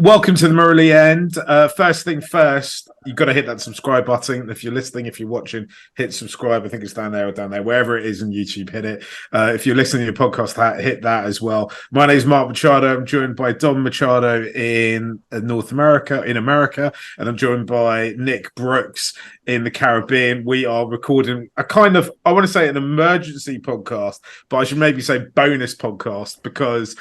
Welcome to the MURALI End. First thing first, you've got to hit that subscribe button. If you're listening, if you're watching, hit subscribe. I think it's down there or down there. Wherever it is on YouTube, hit it. If you're listening to your podcast, hit that as well. My name is Mark Machado. I'm joined by Don Machado in North America, and I'm joined by Nick Brooks in the Caribbean. We are recording a kind of, I want to say an emergency podcast, but I should maybe say bonus podcast because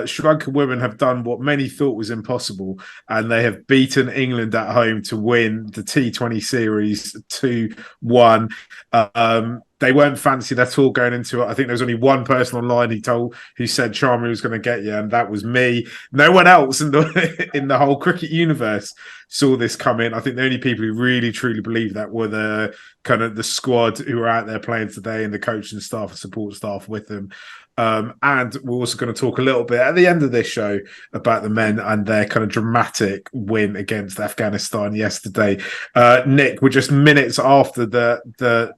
Sri Lanka Women have done what many thought was impossible, and they have beaten England at home to win the T20 series 2-1. They weren't fancied at all going into it. I think there was only one person online who said Charmy was going to get you, and that was me. No one else in the whole cricket universe saw this come in. I think the only people who really truly believed that were the kind of the squad who were out there playing today and the coaching staff and support staff with them. And we're also going to talk a little bit at the end of this show about the men and their kind of dramatic win against Afghanistan yesterday. Nick, we're just minutes after the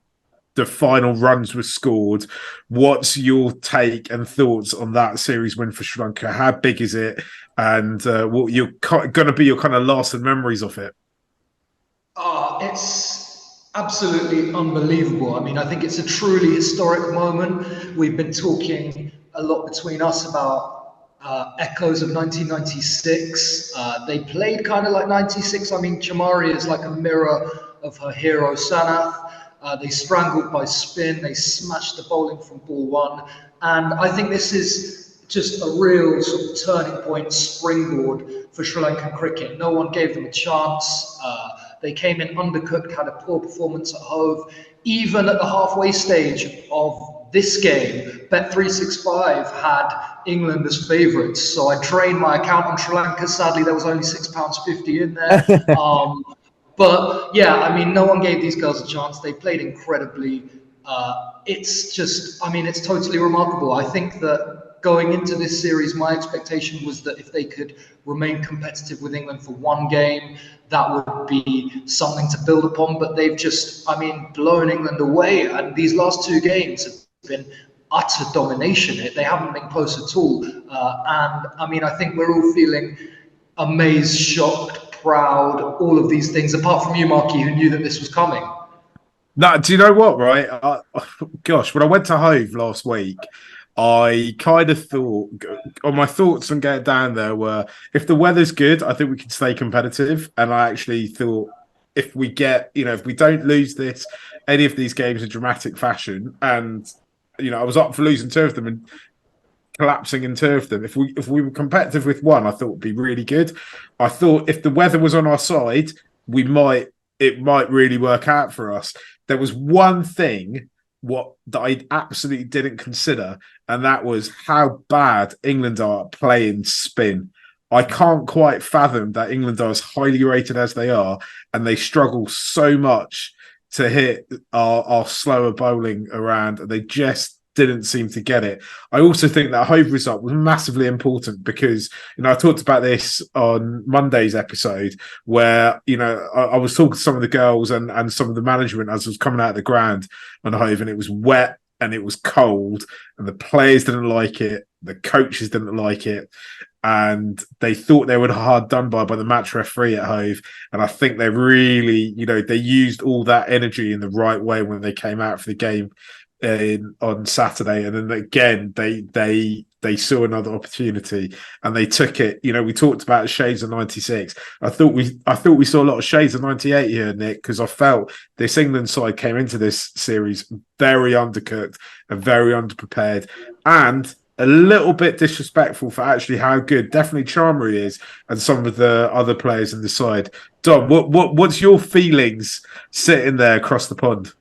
final runs were scored. What's your take and thoughts on that series win for Sri Lanka? How big is it? And what you're going to be your kind of lasting memories of it? It's absolutely unbelievable. I mean, I think it's a truly historic moment. We've been talking a lot between us about echoes of 1996. They played kind of like 96. I mean, Chamari is like a mirror of her hero, Sanath. They strangled by spin. They smashed the bowling from ball one. And I think this is just a real sort of turning point, springboard for Sri Lankan cricket. No one gave them a chance. They came in undercooked, had a poor performance at Hove. Even at the halfway stage of this game, Bet365 had England as favourites. So I trained my account on Sri Lanka. Sadly, there was only £6.50 in there. But yeah, I mean, no one gave these girls a chance. They played incredibly. It's just, I mean, it's totally remarkable. I think that going into this series, my expectation was that if they could remain competitive with England for one game, that would be something to build upon. But they've just, I mean, blown England away. And these last two games have been utter domination. They haven't been close at all. And I mean, I think we're all feeling amazed, shocked, proud, all of these things, apart from you, Marky, who knew that this was coming. No, do you know what, right? Gosh, when I went to Hove last week, I kind of thought, on my thoughts on getting down there were, if the weather's good, I think we can stay competitive. And I actually thought if we don't lose any of these games in dramatic fashion, and, I was up for losing two of them and collapsing in two of them. If we were competitive with one, I thought it would be really good. I thought if the weather was on our side, it might really work out for us. There was one thing that I absolutely didn't consider, and that was how bad England are at playing spin. I can't quite fathom that England are as highly rated as they are, and they struggle so much to hit our slower bowling around. They just didn't seem to get it. I also think that Hove result was massively important because, I talked about this on Monday's episode where, I was talking to some of the girls and some of the management as I was coming out of the ground on Hove, and it was wet and it was cold and the players didn't like it. The coaches didn't like it. And they thought they were hard done by the match referee at Hove. And I think they really, they used all that energy in the right way when they came out for the game on Saturday, and then again they saw another opportunity and they took it. We talked about shades of 96. I thought we saw a lot of shades of 98 here, Nick, because I felt this England side came into this series very undercooked and very underprepared, and a little bit disrespectful for actually how good definitely Charmery is and some of the other players in the side. Dom, what's your feelings sitting there across the pond?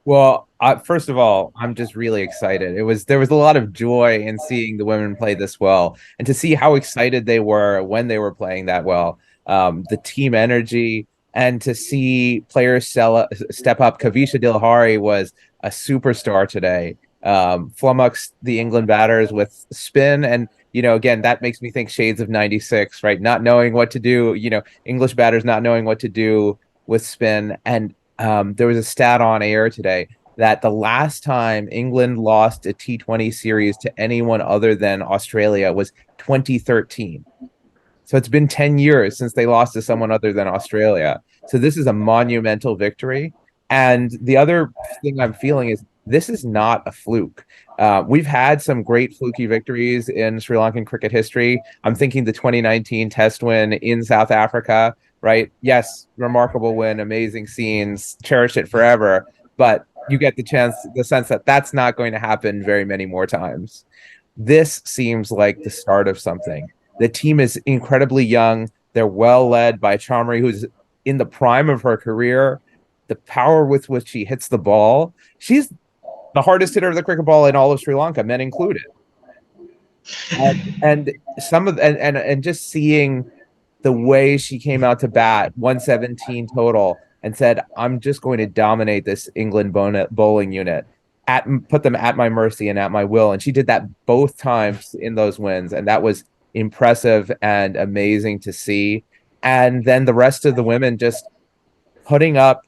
Well, first of all, I'm just really excited. There was a lot of joy in seeing the women play this well, and to see how excited they were when they were playing that well. The team energy, and to see players step up. Kavisha Dilhari was a superstar today. Flummoxed the England batters with spin, and again, that makes me think shades of 96, right? Not knowing what to do. English batters not knowing what to do with spin. And there was a stat on air today that the last time England lost a T20 series to anyone other than Australia was 2013. So it's been 10 years since they lost to someone other than Australia. So this is a monumental victory. And the other thing I'm feeling is this is not a fluke. We've had some great fluky victories in Sri Lankan cricket history. I'm thinking the 2019 Test win in South Africa, right? Yes, remarkable win, amazing scenes, cherish it forever. But you get the sense that that's not going to happen very many more times. This seems like the start of something. The team is incredibly young. They're well led by Chamri, who's in the prime of her career. The power with which she hits the ball. She's the hardest hitter of the cricket ball in all of Sri Lanka, men included. And some of and just seeing the way she came out to bat, 117 total, and said, "I'm just going to dominate this England bowling unit, put them at my mercy and at my will." And she did that both times in those wins, and that was impressive and amazing to see. And then the rest of the women just putting up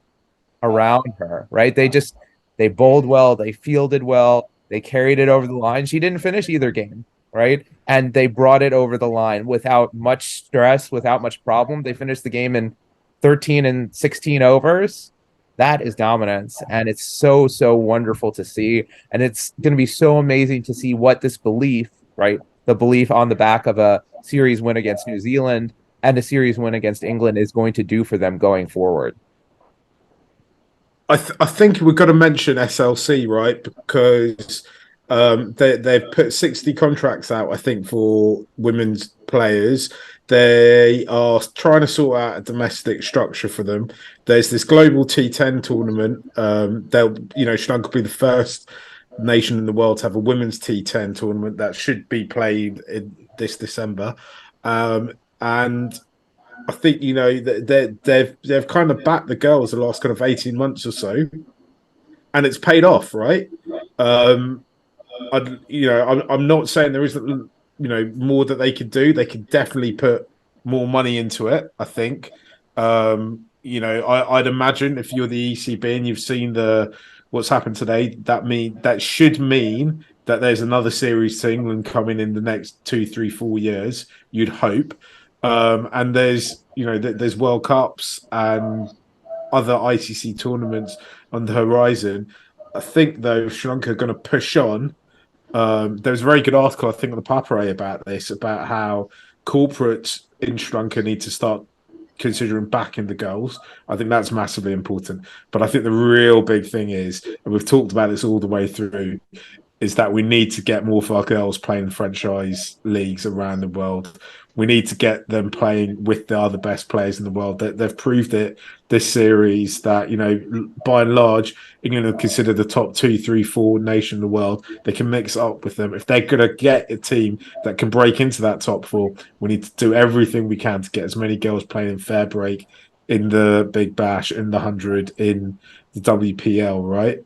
around her, right? They bowled well, they fielded well, they carried it over the line. She didn't finish either game, right? And they brought it over the line without much stress, without much problem. They finished the game in 13 and 16 overs. That is dominance. And it's so, so wonderful to see. And it's going to be so amazing to see what this belief, right? The belief on the back of a series win against New Zealand and a series win against England is going to do for them going forward. I think we've got to mention SLC, right? Because they've put 60 contracts out, I think, for women's players. They are trying to sort out a domestic structure for them. There's this global T10 tournament. Sri Lanka will be the first nation in the world to have a women's T10 tournament that should be played in this December. And I think they've kind of backed the girls the last kind of 18 months or so, and it's paid off, right? I'm not saying there isn't more that they could do. They could definitely put more money into it. I think I'd imagine if you're the ECB and you've seen what's happened today, that should mean that there's another series to England coming in the next 2, 3, 4 years. You'd hope. And there's World Cups and other ICC tournaments on the horizon. I think though Sri Lanka are going to push on. There was a very good article I think on the Papare about this, about how corporates in Sri Lanka need to start considering backing the girls. I think that's massively important. But I think the real big thing is, and we've talked about this all the way through, is that we need to get more of our girls playing franchise leagues around the world. We need to get them playing with the other best players in the world. They've proved it this series that, by and large, England are considered the top 2, 3, 4 nation in the world. They can mix up with them. If they're going to get a team that can break into that top 4, we need to do everything we can to get as many girls playing in fair break, in the Big Bash, in the 100, in the WPL, right?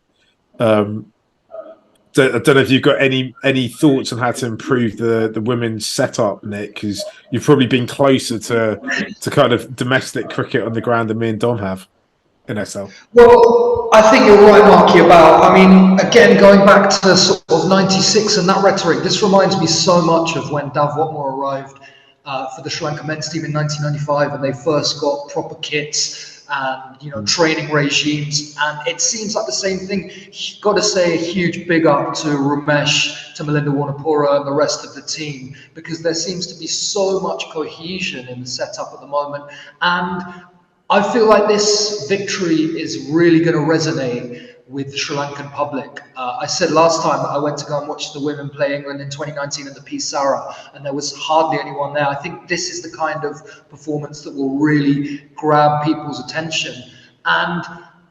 I don't know if you've got any thoughts on how to improve the women's setup, Nick, because you've probably been closer to kind of domestic cricket on the ground than me and Dom have in SL. Well, I think you're right, Marky, again, going back to sort of 96 and that rhetoric, this reminds me so much of when Dav Watmore arrived for the Sri Lanka men's team in 1995 and they first got proper kits and training regimes, and it seems like the same thing. Got to say a huge big up to Ramesh, to Melinda Warnapura and the rest of the team, because there seems to be so much cohesion in the setup at the moment, and I feel like this victory is really going to resonate with the Sri Lankan public. I said last time I went to go and watch the women play England in 2019 at the Pisara, and there was hardly anyone there. I think this is the kind of performance that will really grab people's attention. And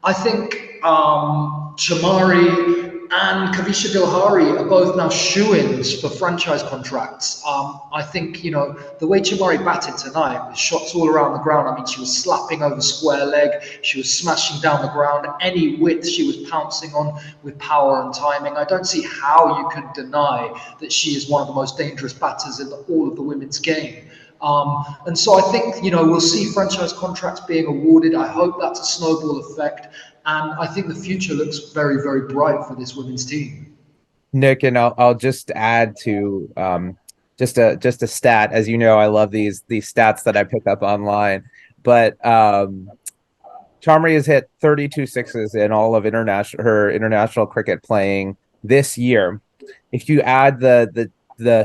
I think Chamari and Kavisha Gilhari are both now shoo-ins for franchise contracts. I think, the way Chamari batted tonight, with shots all around the ground, she was slapping over square leg, she was smashing down the ground, any width she was pouncing on with power and timing. I don't see how you can deny that she is one of the most dangerous batters in all of the women's game. And so I think, we'll see franchise contracts being awarded. I hope that's a snowball effect. And I think the future looks very, very bright for this women's team. Nick, and I'll just add to just a stat. As you know, I love these stats that I pick up online. But Chamri has hit 32 sixes in all of her international cricket playing this year. If you add the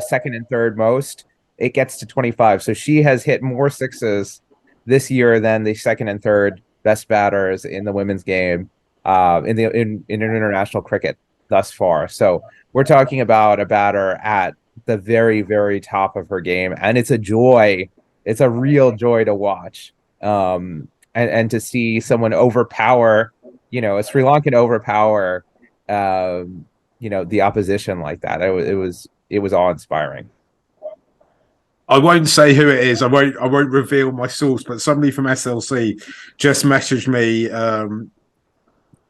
second and third most, it gets to 25. So she has hit more sixes this year than the second and third best batters in the women's game in international cricket thus far. So we're talking about a batter at the very, very top of her game, and it's a joy. It's a real joy to watch. And to see someone overpower, a Sri Lankan overpower, the opposition like that. It was awe-inspiring. I won't say who it is. I won't reveal my source, but somebody from SLC just messaged me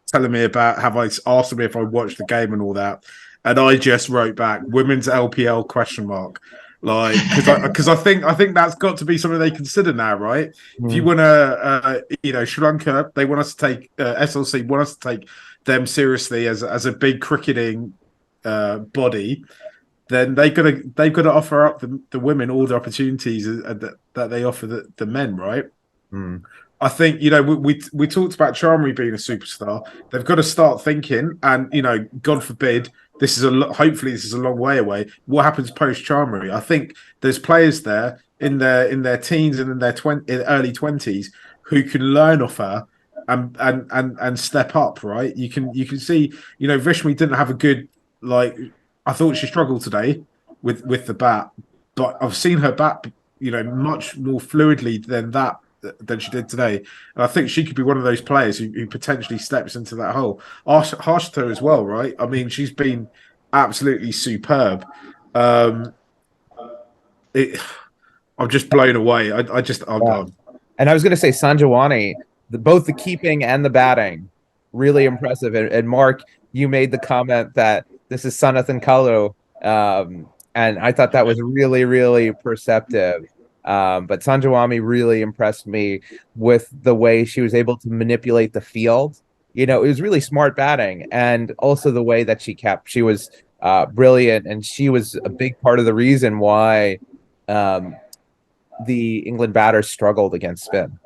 telling me about asked me if I watched the game and all that, and I just wrote back women's LPL ? Like, because I think that's got to be something they consider now, right? If you want to, Sri Lanka, they want us to take SLC want us to take them seriously as a big cricketing body. Then they've got to offer up the women all the opportunities that they offer the men, right? I think we talked about Charmery being a superstar. They've got to start thinking, and God forbid, hopefully this is a long way away. What happens post Charmery? I think there's players there in their teens and in their early 20s who can learn off her and step up, right? You can see, Vishmi didn't have a good I thought she struggled today with the bat, but I've seen her bat, much more fluidly than she did today. And I think she could be one of those players who potentially steps into that hole. Harshita as well, right? I mean, she's been absolutely superb. I'm just blown away. I'm done. And I was going to say Sanjawani, both the keeping and the batting, really impressive. And Mark, you made the comment that this is Sanathan Kalu, and I thought that was really, really perceptive. But Sanjawami really impressed me with the way she was able to manipulate the field. It was really smart batting, and also the way that she was brilliant, and she was a big part of the reason why the England batters struggled against spin.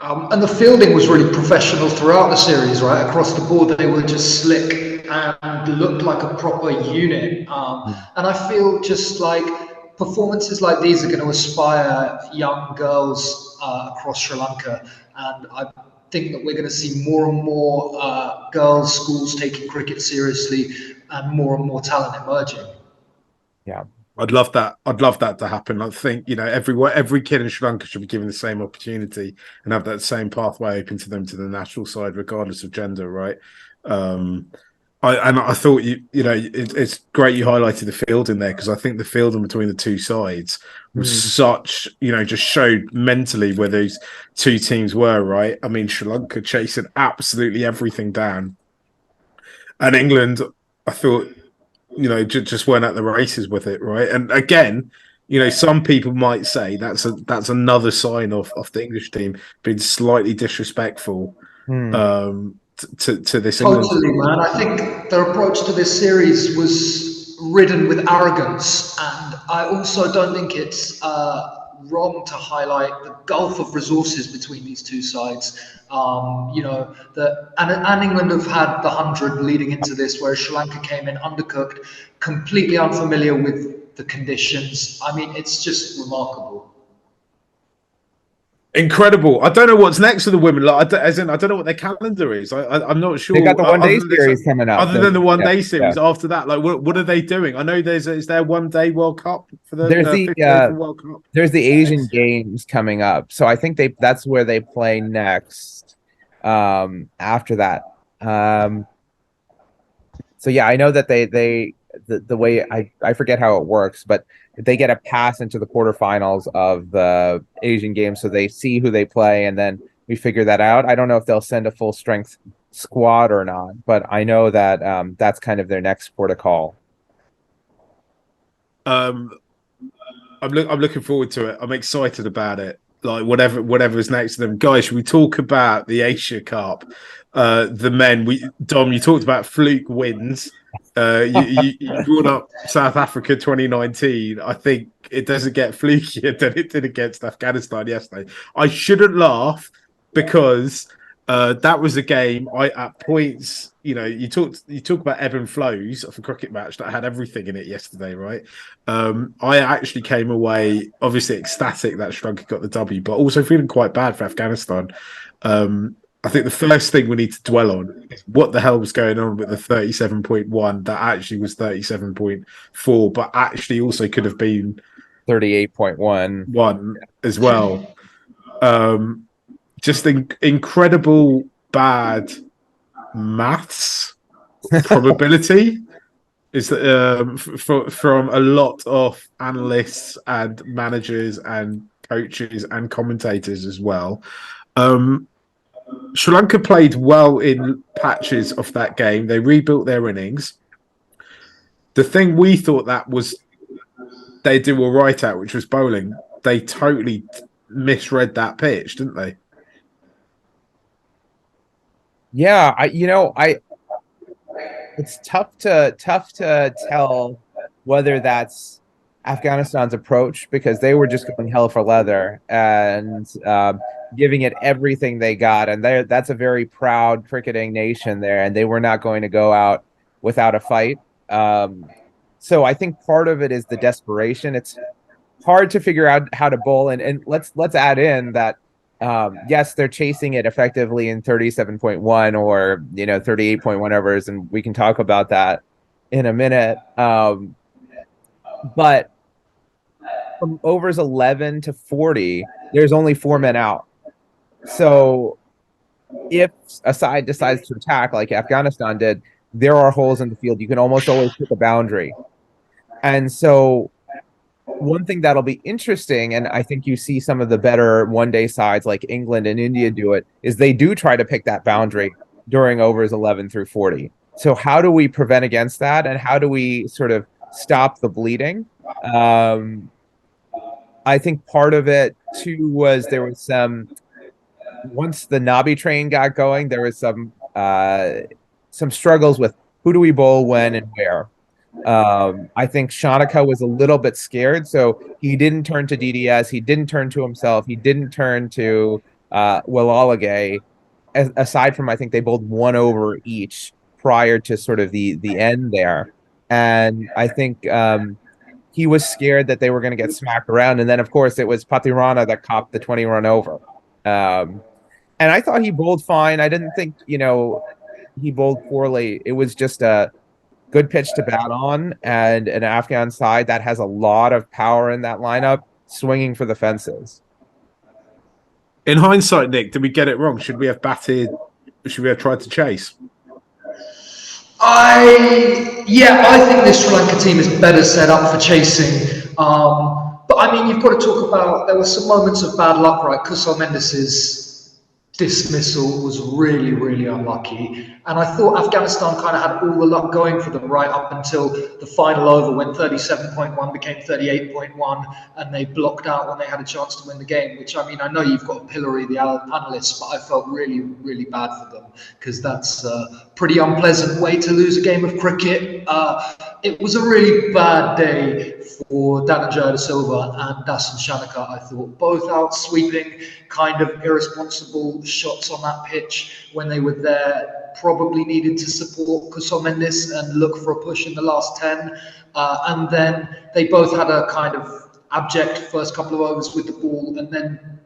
And the fielding was really professional throughout the series, right? Across the board, they were just slick and looked like a proper unit. And I feel just like performances like these are going to inspire young girls across Sri Lanka. And I think that we're going to see more and more girls' schools taking cricket seriously and more talent emerging. Yeah. I'd love that. I'd love that to happen. I think every kid in Sri Lanka should be given the same opportunity and have that same pathway open to them to the national side, regardless of gender, right? I thought it's great you highlighted the field in there, because I think the fielding between the two sides was such, just showed mentally where those two teams were, right? I mean, Sri Lanka chasing absolutely everything down, and England, I thought, just weren't at the races with it, right? And again, some people might say that's another sign of the English team being slightly disrespectful to this. Totally, England. Man. I think their approach to this series was ridden with arrogance, and I also don't think it's wrong to highlight the gulf of resources between these two sides. And England have had the 100 leading into this, whereas Sri Lanka came in undercooked, completely unfamiliar with the conditions. I mean, it's just remarkable. Incredible. I don't know what's next for the women. I don't know what their calendar is. I'm not sure. They got the one-day series coming up. Other than the one-day series after that, what are they doing? I know is there one-day World Cup for the World Cup? There's the Asian Games coming up, so I think that's where they play next. After that, so yeah, I know that the way I forget how it works, but they get a pass into the quarterfinals of the Asian Games, so they see who they play, and then we figure that out. I don't know if they'll send a full strength squad or not, but I know that that's kind of their next port of call. I'm looking forward to it. I'm excited about it. Like whatever is next to them, guys. Should we talk about the Asia Cup? The men. Dom, you talked about fluke wins. You brought up South Africa 2019. I think it doesn't get flukier than it did against Afghanistan yesterday. I shouldn't laugh because that was a game. I at points, you talk about ebb and flows of a cricket match that had everything in it yesterday, right? I actually came away obviously ecstatic that Sri Lanka got the W, but also feeling quite bad for Afghanistan. I think the first thing we need to dwell on is what the hell was going on with the 37.1 that actually was 37.4, but actually also could have been 38.1 as well. Just incredible bad maths probability is that from a lot of analysts and managers and coaches and commentators as well. Sri Lanka played well in patches of that game. They rebuilt their innings. The thing we thought that was they do all right at, which was bowling, they totally misread that pitch, didn't they? Yeah, it's tough to tell whether that's Afghanistan's approach, because they were just going hell for leather and giving it everything they got, and that's a very proud cricketing nation there, and they were not going to go out without a fight. So I think part of it is the desperation. It's hard to figure out how to bowl, and let's add in that yes, they're chasing it effectively in 37.1 or 38 whatever, and we can talk about that in a minute. But from overs 11 to 40, there's only 4 men out. So if a side decides to attack like Afghanistan did, there are holes in the field. You can almost always pick a boundary. And so one thing that'll be interesting, and I think you see some of the better one-day sides like England and India do it, is they do try to pick that boundary during overs 11 through 40. So how do we prevent against that, and how do we sort of stop the bleeding? I think part of it too was there was some, once the Nabi train got going, there was some struggles with who do we bowl when and where. I think Shanaka was a little bit scared, so he didn't turn to DDS, he didn't turn to himself, he didn't turn to Willalage. Aside from, I think they bowled 1 over each prior to sort of the end there, and I think he was scared that they were going to get smacked around, and then of course it was Patirana that copped the 20-run over. And I thought he bowled fine. I didn't think he bowled poorly. It was just a good pitch to bat on, and an Afghan side that has a lot of power in that lineup, swinging for the fences. In hindsight, Nick, did we get it wrong? Should we have batted? Should we have tried to chase? I think this Sri Lanka team is better set up for chasing. But I mean, you've got to talk about, there were some moments of bad luck, right? Kusal Mendes's dismissal was really, really unlucky. And I thought Afghanistan kind of had all the luck going for them right up until the final over, when 37.1 became 38.1 and they blocked out when they had a chance to win the game, which, I mean, I know you've got to pillory the analysts, but I felt really, really bad for them, because that's a pretty unpleasant way to lose a game of cricket. It was a really bad day for Dhananjaya de Silva and Dasun Shanaka. I thought both out sweeping, kind of irresponsible shots on that pitch when they were there. Probably needed to support Kusal Mendes and look for a push in the last 10. And then they both had a kind of abject first couple of overs with the ball, and then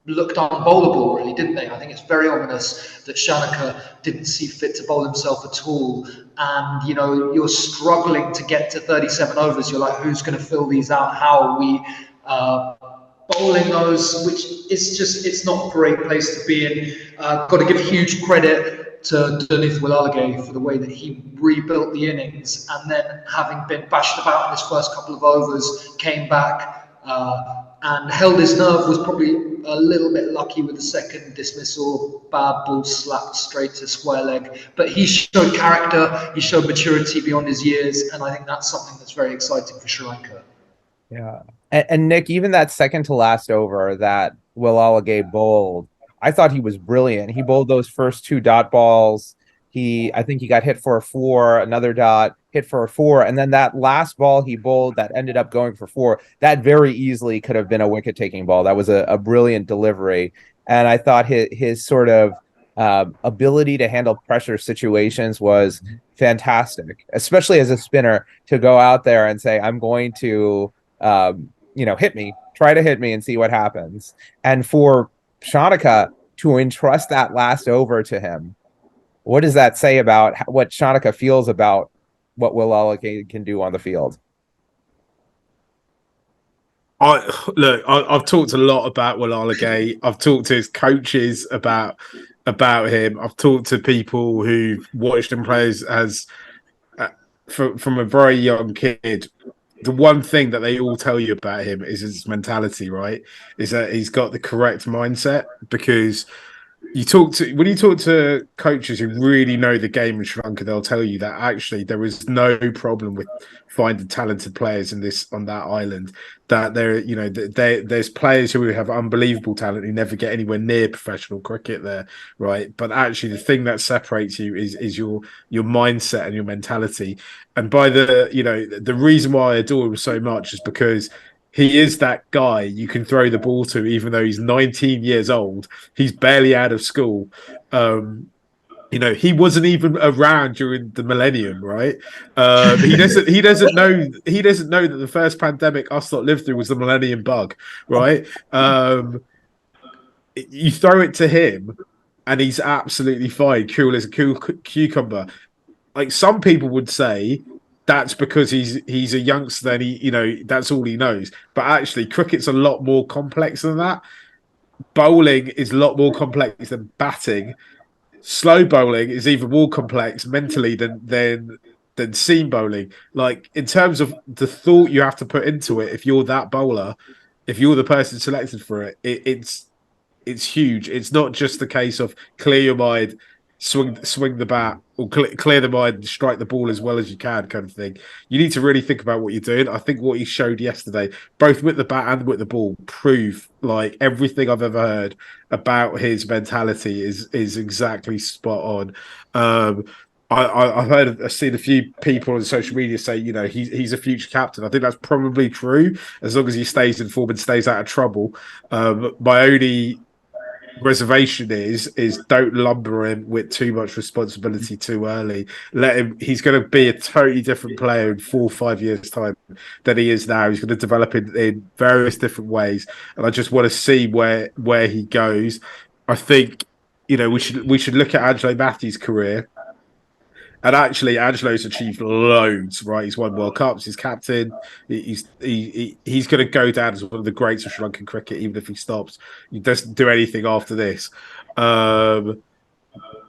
looked unbowlable, really, didn't they? I think it's very ominous that Shanaka didn't see fit to bowl himself at all. And, you're struggling to get to 37 overs. You're like, who's going to fill these out? How are we bowling those? Which is just, it's not a great place to be in. Got to give huge credit to Denith Willalage for the way that he rebuilt the innings, and then, having been bashed about in his first couple of overs, came back and held his nerve. Was probably a little bit lucky with the second dismissal. Bad ball slapped straight to square leg, but he showed character, he showed maturity beyond his years, and I think that's something that's very exciting for Sri Lanka. Yeah, and Nick, even that second to last over that Willalage bowled, I thought he was brilliant. He bowled those first 2 dot balls. I think he got hit for a 4, another dot, hit for a 4, and then that last ball he bowled that ended up going for 4, that very easily could have been a wicket-taking ball. That was a brilliant delivery. And I thought his sort of ability to handle pressure situations was fantastic, especially as a spinner, to go out there and say, I'm going to, try to hit me and see what happens. And for Shanaka to entrust that last over to him, what does that say about what Shanaka feels about what Will can do on the field? I've talked a lot about Will I've talked to his coaches about him. I've talked to people who watched him play as from a very young kid. The one thing that they all tell you about him is his mentality, right? Is that he's got the correct mindset, because when you talk to coaches who really know the game in Sri Lanka, they'll tell you that actually there is no problem with finding talented players on that island. That there's players who have unbelievable talent who never get anywhere near professional cricket there, right? But actually, the thing that separates you is your mindset and your mentality. And by the reason why I adore him so much is because he is that guy you can throw the ball to, even though he's 19 years old. He's barely out of school. He wasn't even around during the millennium, right? He doesn't know that the first pandemic us lot lived through was the millennium bug, right? You throw it to him, and he's absolutely fine, cool as a cucumber. Like, some people would say that's because he's a youngster and that's all he knows. But actually, cricket's a lot more complex than that. Bowling is a lot more complex than batting. Slow bowling is even more complex mentally than seam bowling. Like, in terms of the thought you have to put into it, if you're that bowler, if you're the person selected for it's huge. It's not just the case of clear your mind, swing the bat, or clear the mind and strike the ball as well as you can, kind of thing. You need to really think about what you're doing. I think what he showed yesterday, both with the bat and with the ball, prove like everything I've ever heard about his mentality is exactly spot on. I've seen a few people on social media say, he's a future captain. I think that's probably true, as long as he stays in form and stays out of trouble. My only reservation is don't lumber him with too much responsibility too early. Let him. He's going to be a totally different player in 4 or 5 years' time than he is now. He's going to develop in various different ways, and I just want to see where he goes. I think we should look at Angelo Matthews' career. And actually, Angelo's achieved loads, right? He's won World Cups. He's captain. He's going to go down as one of the greats of Sri Lankan cricket, even if he stops. He doesn't do anything after this. But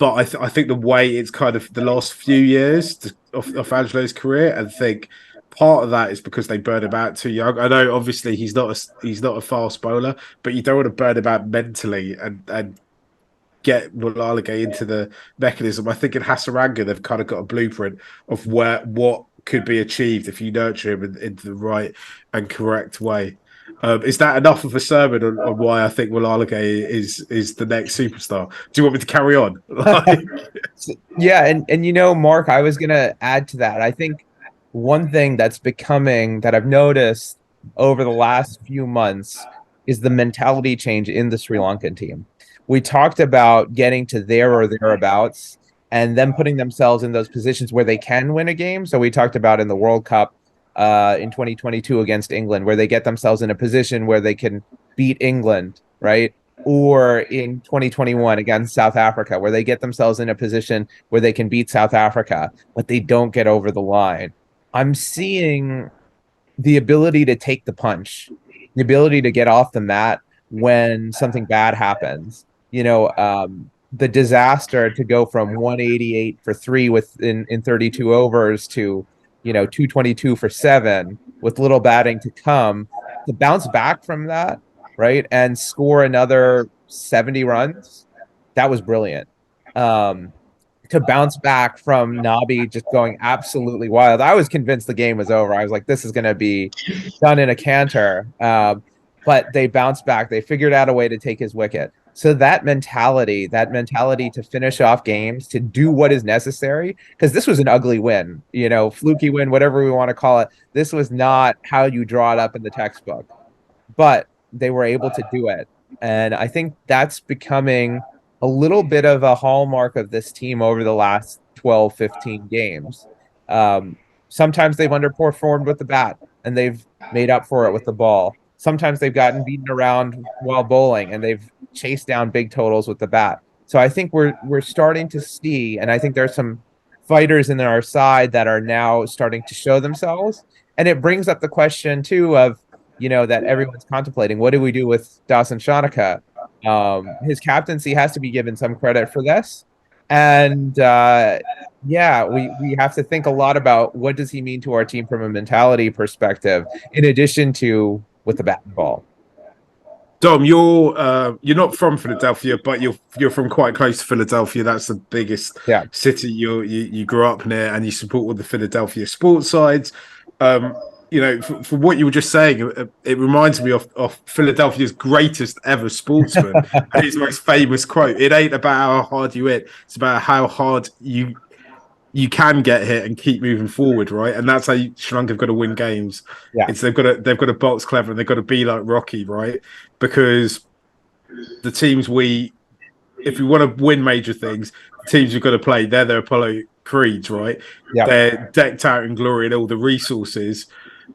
I think the way it's kind of the last few years of Angelo's career, and think part of that is because they burn him out too young. I know, obviously, he's not a fast bowler, but you don't want to burn him out mentally and get Mulala into the mechanism. I think in Hasaranga they've kind of got a blueprint of what could be achieved if you nurture him into the right and correct way. Is that enough of a sermon on why I think Mulala is the next superstar? Do you want me to carry on? Yeah, and Mark, I was gonna add to that. I think one thing that I've noticed over the last few months is the mentality change in the Sri Lankan team. We talked about getting to there or thereabouts and then putting themselves in those positions where they can win a game. So we talked about in the World Cup in 2022 against England, where they get themselves in a position where they can beat England, right? Or in 2021 against South Africa, where they get themselves in a position where they can beat South Africa, but they don't get over the line. I'm seeing the ability to take the punch, the ability to get off the mat when something bad happens. The disaster to go from 188 for 3 in 32 overs to 222 for 7 with little batting to come, to bounce back from that, right, and score another 70 runs. That was brilliant. To bounce back from Nabi just going absolutely wild. I was convinced the game was over. I was like, this is going to be done in a canter. But they bounced back. They figured out a way to take his wicket. So that mentality to finish off games, to do what is necessary, because this was an ugly win, fluky win, whatever we want to call it. This was not how you draw it up in the textbook, but they were able to do it. And I think that's becoming a little bit of a hallmark of this team over the last 12, 15 games. Um, Sometimes they've underperformed with the bat and they've made up for it with the ball. Sometimes they've gotten beaten around while bowling and they've chased down big totals with the bat. So I think we're starting to see, and I think there's some fighters in our side that are now starting to show themselves. And it brings up the question too of, that everyone's contemplating. What do we do with Dawson Shanika? His captaincy has to be given some credit for this. And we have to think a lot about what does he mean to our team from a mentality perspective, in addition to with the bat and ball. Dom, you're not from Philadelphia, but you're from quite close to Philadelphia. That's the biggest city you grew up near, and you support all the Philadelphia sports sides. For what you were just saying, it reminds me of Philadelphia's greatest ever sportsman, his most famous quote. It ain't about how hard you hit; it's about how hard you can get hit and keep moving forward, right? And that's how Sri Lanka have got to win games. Yeah, they've got to box clever and they've got to be like Rocky, right? Because the teams if we want to win major things, the teams we've got to play, they're the Apollo Creeds, right? Yeah, they're decked out in glory and all the resources.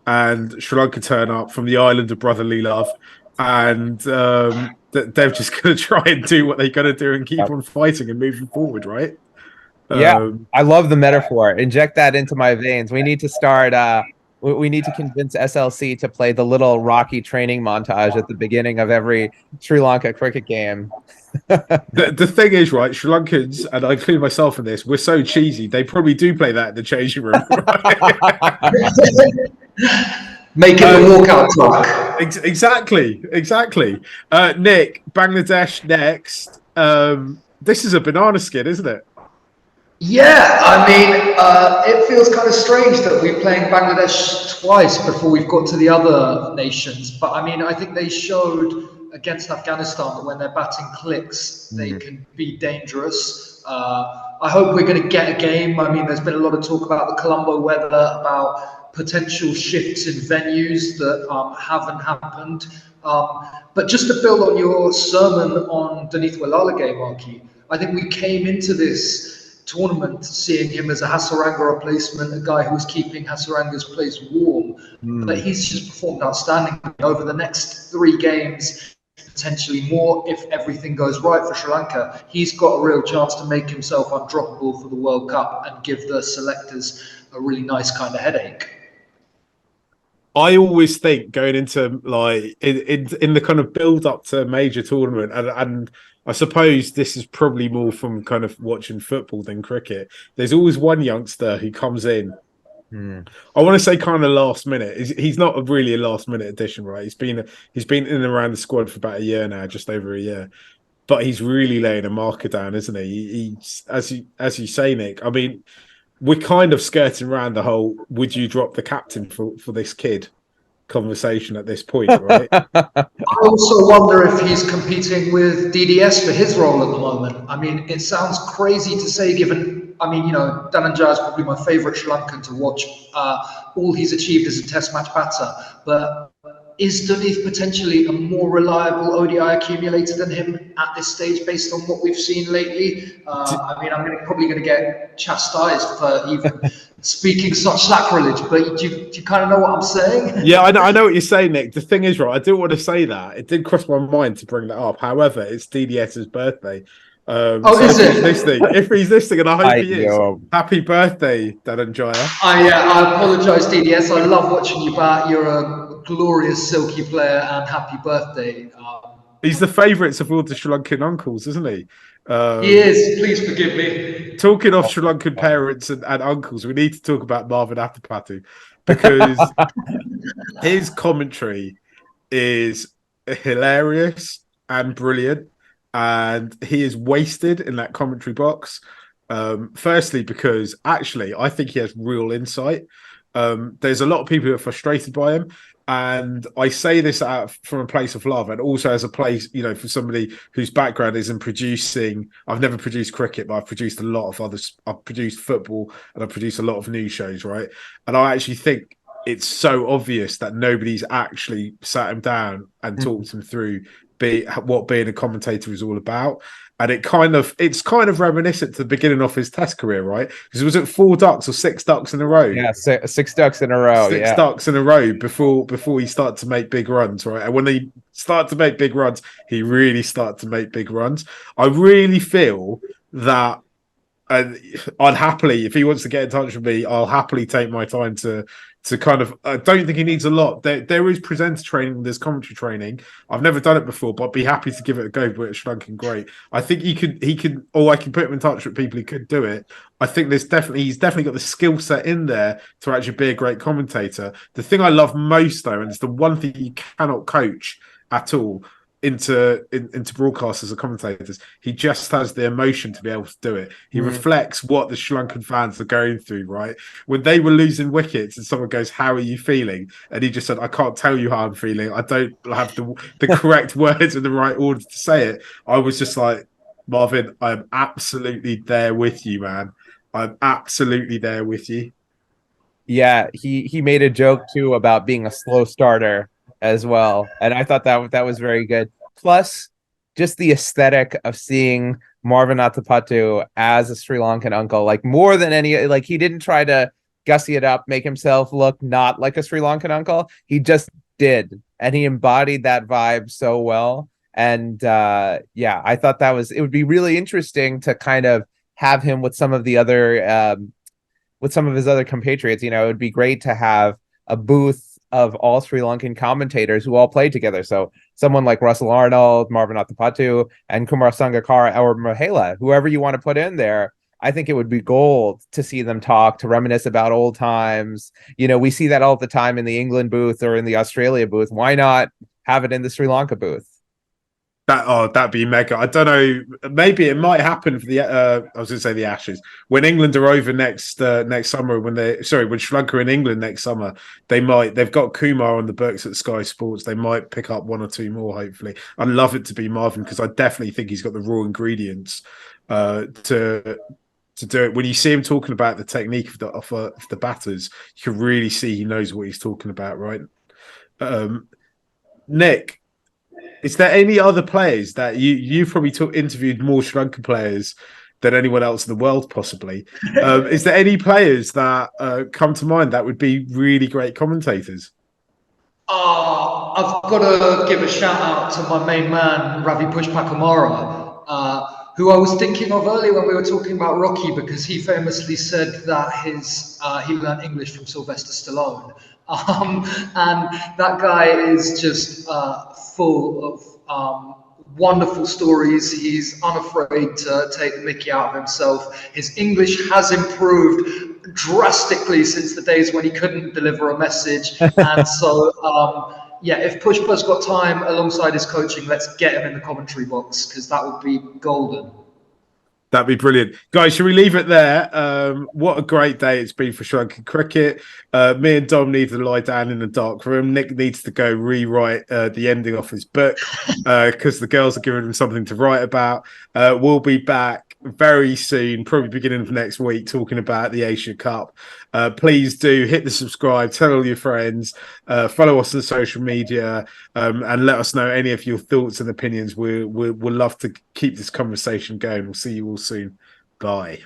And Sri Lanka turn up from the island of brotherly love, and they're just going to try and do what they got to do and keep on fighting and moving forward, right? Yeah, I love the metaphor. Inject that into my veins. We need to start. We need to convince SLC to play the little Rocky training montage at the beginning of every Sri Lanka cricket game. The thing is, right, Sri Lankans, and I include myself in this, we're so cheesy. They probably do play that in the changing room. Right? Making the walkout talk. Exactly. Nick, Bangladesh next. This is a banana skin, isn't it? Yeah, I mean, it feels kind of strange that we're playing Bangladesh twice before we've got to the other nations. But I mean, I think they showed against Afghanistan that when their batting clicks, they can be dangerous. I hope we're going to get a game. I mean, there's been a lot of talk about the Colombo weather, about potential shifts in venues that haven't happened. But just to build on your sermon on Danith Walala game, Archie, I think we came into this tournament seeing him as a Hasaranga replacement, a guy who was keeping Hasaranga's place warm. But he's just performed outstanding over the next 3 games, potentially more if everything goes right for Sri Lanka. He's got a real chance to make himself undroppable for the World Cup and give the selectors a really nice kind of headache. I always think going into like in the kind of build up to a major tournament, and I suppose this is probably more from kind of watching football than cricket. There's always one youngster who comes in. I want to say kind of last minute. He's not really a last minute addition, right? He's been in and around the squad for about a year now, just over a year. But he's really laying a marker down, isn't he? He's as you say, Nick. I mean, we're kind of skirting around the whole "would you drop the captain for this kid" conversation at this point, right? I also wonder if he's competing with DDS for his role at the moment. I mean, it sounds crazy to say, given, I mean, Dhananjaya is probably my favourite Sri Lankan to watch. All he's achieved as a test match batter, but is Danith potentially a more reliable ODI accumulator than him at this stage based on what we've seen lately? I mean, I'm probably going to get chastised for even speaking such sacrilege, but do you kind of know what I'm saying? Yeah, I know what you're saying, Nick. The thing is, right, I didn't want to say that. It did cross my mind to bring that up. However, it's DDS's birthday. Is it? If he's listening, and I hope he is. Happy birthday, Dhananjaya. I apologise, DDS. I love watching you bat. You're a glorious silky player, and happy birthday. He's the favourites of all the Sri Lankan uncles, isn't he? He is. Please forgive me. Talking of Sri Lankan parents and uncles, we need to talk about Marvan Atapattu, because his commentary is hilarious and brilliant, and he is wasted in that commentary box. Firstly, because actually I think he has real insight. There's a lot of people who are frustrated by him. And I say this out from a place of love, and also as a place, for somebody whose background is in producing. I've never produced cricket, but I've produced a lot of others. I've produced football, and I've produced a lot of news shows, right? And I actually think it's so obvious that nobody's actually sat him down and talked him through what being a commentator is all about. And it's kind of reminiscent to the beginning of his Test career, right? Because was it 4 ducks or 6 ducks in a row? Yeah, 6 ducks in a row. Six ducks in a row before he started to make big runs, right? And when he started to make big runs, he really started to make big runs. I really feel that, and I'd happily, if he wants to get in touch with me, I'll happily take my time to kind of. I don't think he needs a lot. There is presenter training, there's commentary training. I've never done it before, but I'd be happy to give it a go. But Sri Lankan, great. I think he could, or I can put him in touch with people who could do it. I think he's definitely got the skill set in there to actually be a great commentator. The thing I love most, though, and it's the one thing you cannot coach at all into broadcasters or commentators, he just has the emotion to be able to do it. He reflects what the Sri Lankan fans are going through, right? When they were losing wickets and someone goes, "How are you feeling?" and he just said, "I can't tell you how I'm feeling. I don't have the correct words in the right order to say it." I was just like, Marvin, I'm absolutely there with you, man. I'm absolutely there with you. Yeah, he made a joke too about being a slow starter as well, and I thought that was very good. Plus, just the aesthetic of seeing Marvan Atapattu as a Sri Lankan uncle, like more than any, like he didn't try to gussy it up, make himself look not like a Sri Lankan uncle. He just did, and he embodied that vibe so well. And yeah, I thought it would be really interesting to kind of have him with some of the other with some of his other compatriots. It would be great to have a booth of all Sri Lankan commentators who all played together. So someone like Russell Arnold, Marvan Atapattu, and Kumar Sangakkara or Mahela, whoever you want to put in there. I think it would be gold to see them talk, to reminisce about old times. We see that all the time in the England booth or in the Australia booth. Why not have it in the Sri Lanka booth? That'd be mega. I don't know. Maybe it might happen for the. I was going to say the Ashes when England are over next summer. When Sri Lanka are in England next summer, they've got Kumar on the books at Sky Sports. They might pick up one or two more. Hopefully, I'd love it to be Marvin because I definitely think he's got the raw ingredients to do it. When you see him talking about the technique of the batters, you can really see he knows what he's talking about, right? Nick, is there any other players that you've probably interviewed more Sri Lankan players than anyone else in the world, possibly? Is there any players that come to mind that would be really great commentators? I've got to give a shout out to my main man, Ravi Pushpakumara, who I was thinking of earlier when we were talking about Rocky, because he famously said that he learned English from Sylvester Stallone. And that guy is just full of wonderful stories. He's unafraid to take the mickey out of himself. His English has improved drastically since the days when he couldn't deliver a message. And so, yeah, if Pushpa's got time alongside his coaching, let's get him in the commentary box, because that would be golden. That'd be brilliant. Guys, should we leave it there? What a great day it's been for Sri Lankan cricket. Me and Dom need to lie down in the dark room. Nick needs to go rewrite the ending of his book because the girls are giving him something to write about. We'll be back very soon, probably beginning of next week, talking about the Asia Cup. Please do hit the subscribe, tell all your friends, follow us on social media, and let us know any of your thoughts and opinions. We'll love to keep this conversation going. We'll see you all soon. Bye.